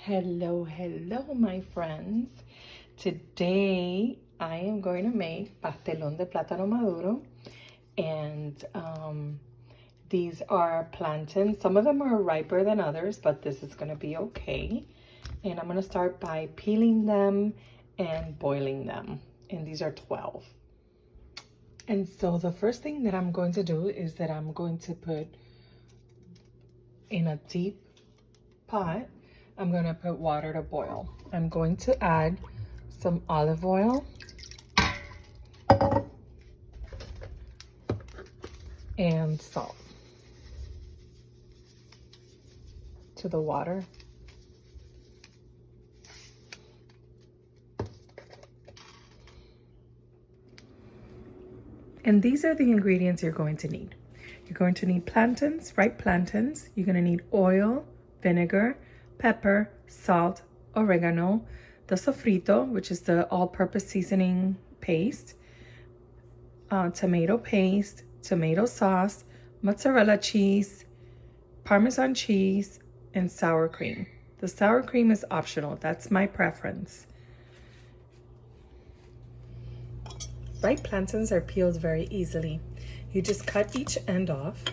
Hello, my friends. Today I am going to make pastelón de plátano maduro, and these are plantains. Some of them are riper than others, but this is going to be okay. And I'm going to start by peeling them and boiling them, and these are 12. And so the first thing that I'm going to do is that I'm going to put in a deep pot, I'm going to put water to boil. I'm going to add some olive oil and salt to the water. And these are the ingredients you're going to need. You're going to need plantains, ripe plantains. You're going to need oil, vinegar, pepper, salt, oregano, the sofrito, which is the all-purpose seasoning paste, tomato paste, tomato sauce, mozzarella cheese, Parmesan cheese, and sour cream. The sour cream is optional. That's my preference. Ripe plantains are peeled very easily. You just cut each end off.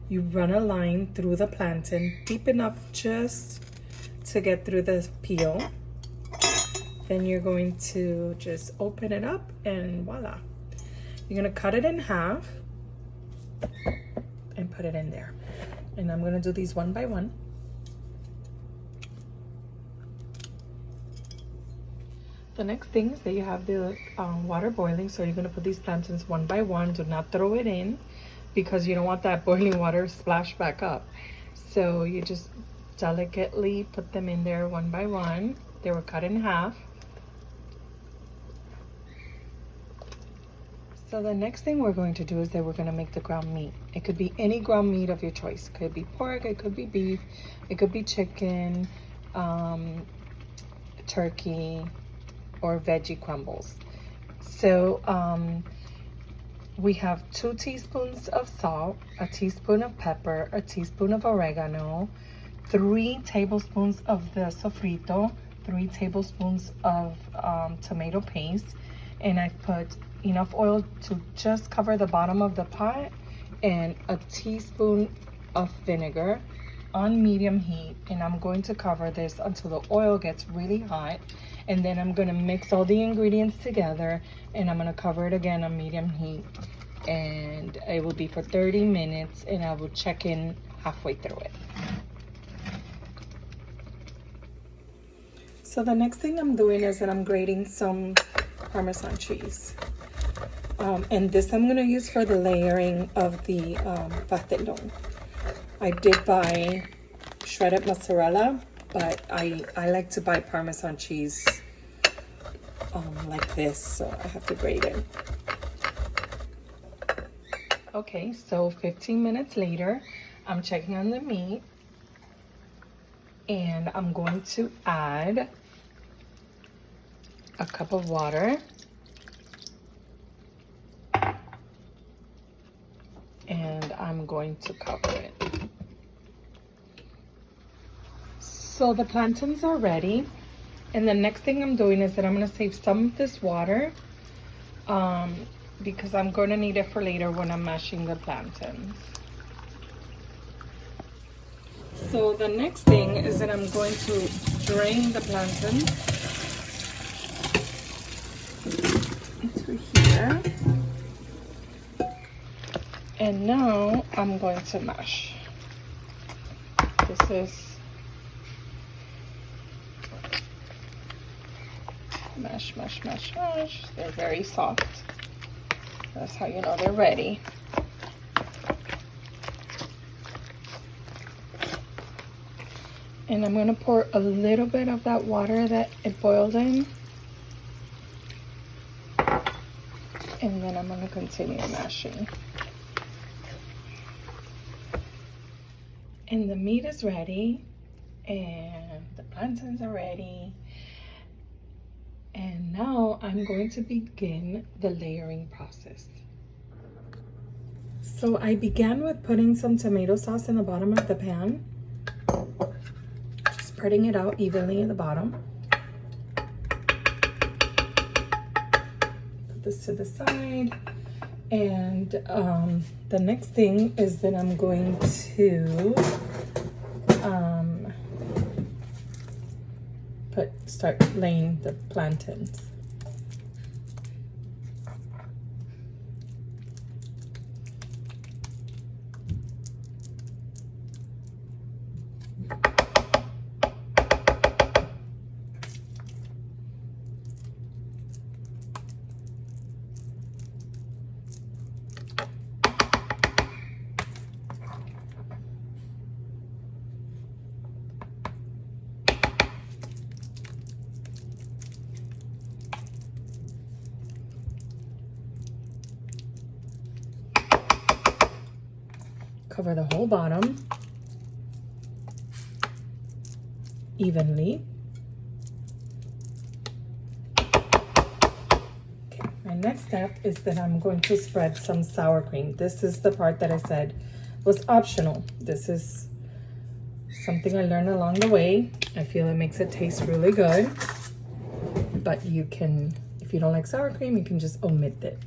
You run a line through the plantain, deep enough just to get through the peel. Then you're going to just open it up and voila. You're gonna cut it in half and put it in there. And I'm gonna do these one by one. The next thing is that you have the water boiling, so you're gonna put these plantains one by one. Do not throw it in, because you don't want that boiling water splash back up. So you just delicately put them in there one by one. They were cut in half. So the next thing we're going to do is that we're going to make the ground meat. It could be any ground meat of your choice. It could be pork, it could be beef, it could be chicken, turkey, or veggie crumbles. So we have 2 teaspoons of salt, a teaspoon of pepper, a teaspoon of oregano, 3 tablespoons of the sofrito, 3 tablespoons of tomato paste, and I've put enough oil to just cover the bottom of the pot, and a teaspoon of vinegar on medium heat. And I'm going to cover this until the oil gets really hot, and then I'm going to mix all the ingredients together, and I'm going to cover it again on medium heat, and it will be for 30 minutes, and I will check in halfway through it. So the next thing I'm doing is that I'm grating some Parmesan cheese, and this I'm going to use for the layering of the pastelon. I did buy shredded mozzarella, but I like to buy Parmesan cheese like this, so I have to grate it. Okay, so 15 minutes later, I'm checking on the meat, and I'm going to add a cup of water and I'm going to cover it. So the plantains are ready, and the next thing I'm doing is that I'm going to save some of this water because I'm going to need it for later when I'm mashing the plantains. So the next thing is that I'm going to drain the plantains into here, and now I'm going to mash. This is mash, mash, mash, mash. They're very soft. That's how you know they're ready. And I'm going to pour a little bit of that water that it boiled in. And then I'm going to continue mashing. And the meat is ready. And the plantains are ready. And now I'm going to begin the layering process. So I began with putting some tomato sauce in the bottom of the pan. spreading it out evenly at the bottom. Put this to the side. And the next thing is that I'm going to start laying the plantains. Cover the whole bottom evenly. Okay, my next step is that I'm going to spread some sour cream. This is the part that I said was optional. This is something I learned along the way. I feel it makes it taste really good. But you can, if you don't like sour cream, you can just omit it.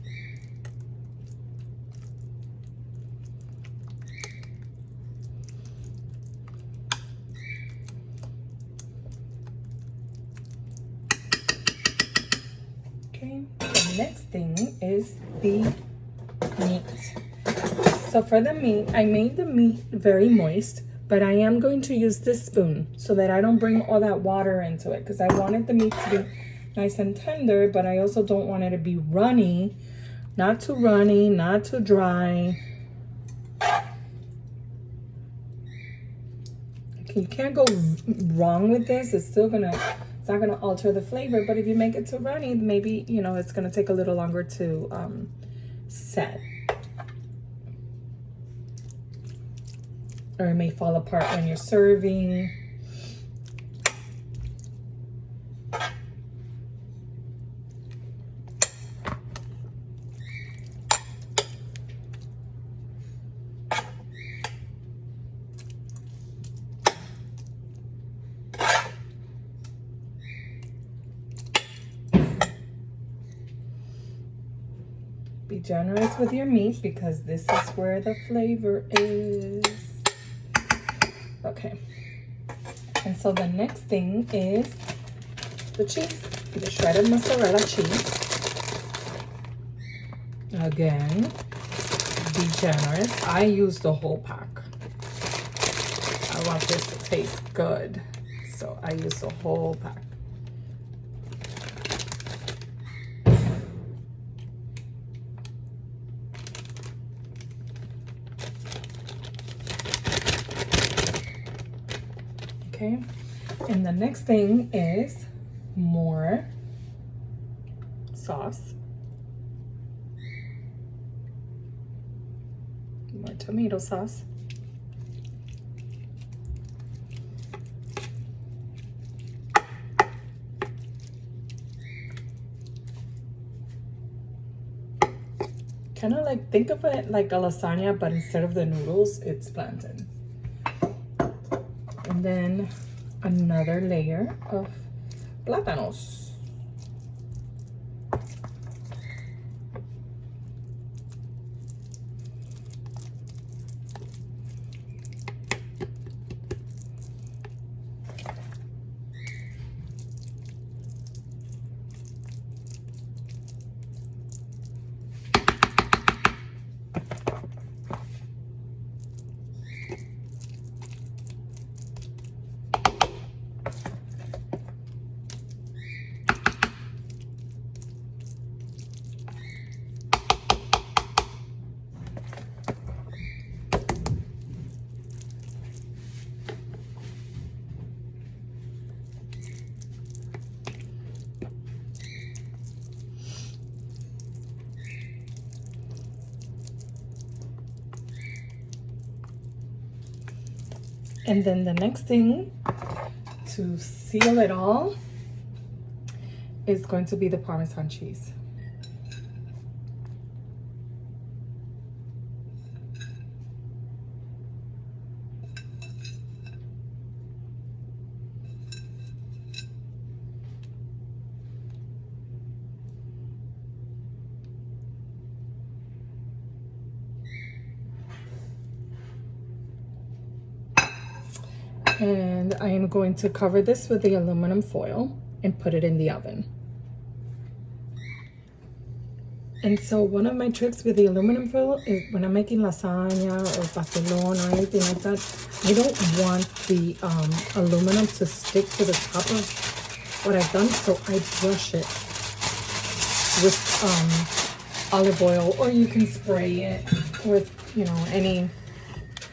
The next thing is the meat. So for the meat, I made the meat very moist, but I am going to use this spoon so that I don't bring all that water into it, because I wanted the meat to be nice and tender, but I also don't want it to be runny, not too dry. You can't go wrong with this. It's not gonna alter the flavor, but if you make it too runny, maybe, you know, it's gonna take a little longer to set. Or it may fall apart when you're serving. Be generous with your meat because this is where the flavor is. Okay. And so the next thing is the cheese, the shredded mozzarella cheese. Again, be generous. I use the whole pack. I want this to taste good, so I use the whole pack. Okay, and the next thing is more sauce, more tomato sauce, kind of like, think of it like a lasagna, but instead of the noodles, it's plantain. And then another layer of plátanos. And then the next thing to seal it all is going to be the Parmesan cheese. And I am going to cover this with the aluminum foil and put it in the oven. And so one of my tricks with the aluminum foil is when I'm making lasagna or pastelon or anything like that, I don't want the aluminum to stick to the top of what I've done, so I brush it with olive oil, or you can spray it with, you know, any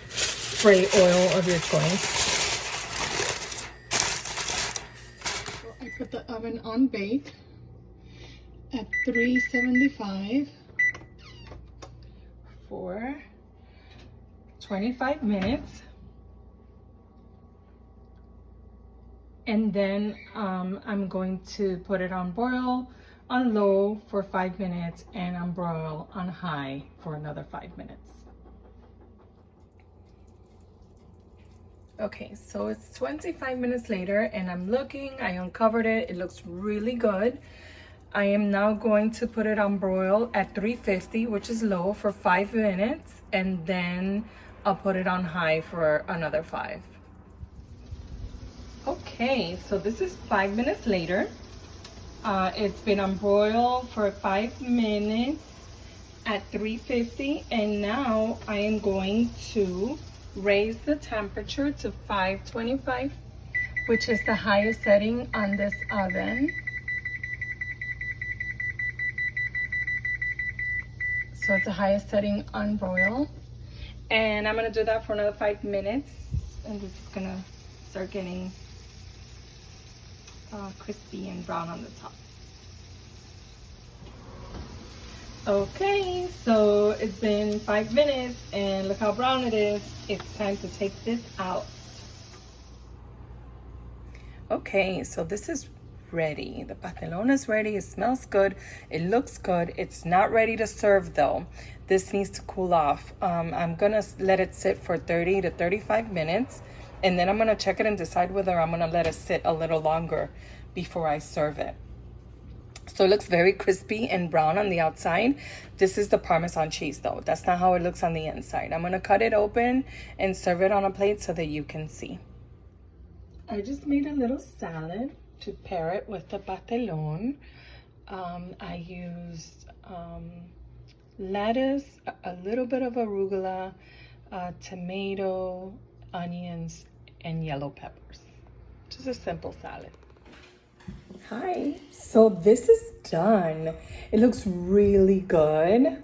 spray oil of your choice. So I put the oven on bake at 375 for 25 minutes. And then I'm going to put it on broil on low for 5 minutes and on broil on high for another 5 minutes. Okay, so it's 25 minutes later and I'm looking, I uncovered it, it looks really good. I am now going to put it on broil at 350, which is low, for 5 minutes, and then I'll put it on high for another 5. Okay, so this is 5 minutes later. It's been on broil for 5 minutes at 350, and now I am going to raise the temperature to 525, which is the highest setting on this oven. So it's the highest setting on broil. And I'm gonna do that for another 5 minutes. And this is gonna start getting crispy and brown on the top. Okay, so it's been 5 minutes and look how brown it is. It's time to take this out. Okay, so this is ready. The pastelon is ready. It smells good. It looks good. It's not ready to serve though. This needs to cool off. I'm gonna let it sit for 30 to 35 minutes, and then I'm gonna check it and decide whether I'm gonna let it sit a little longer before I serve it. So it looks very crispy and brown on the outside. This is the Parmesan cheese though. That's not how it looks on the inside. I'm gonna cut it open and serve it on a plate so that you can see. I just made a little salad to pair it with the pastelon. I used lettuce, a little bit of arugula, tomato, onions, and yellow peppers. Just a simple salad. Hi, so this is done. It looks really good.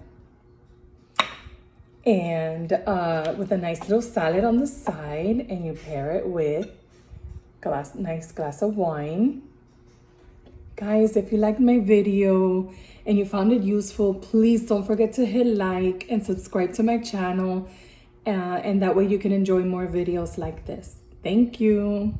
And with a nice little salad on the side, and you pair it with nice glass of wine. Guys, if you liked my video and you found it useful, please don't forget to hit like and subscribe to my channel, and that way you can enjoy more videos like this. Thank you.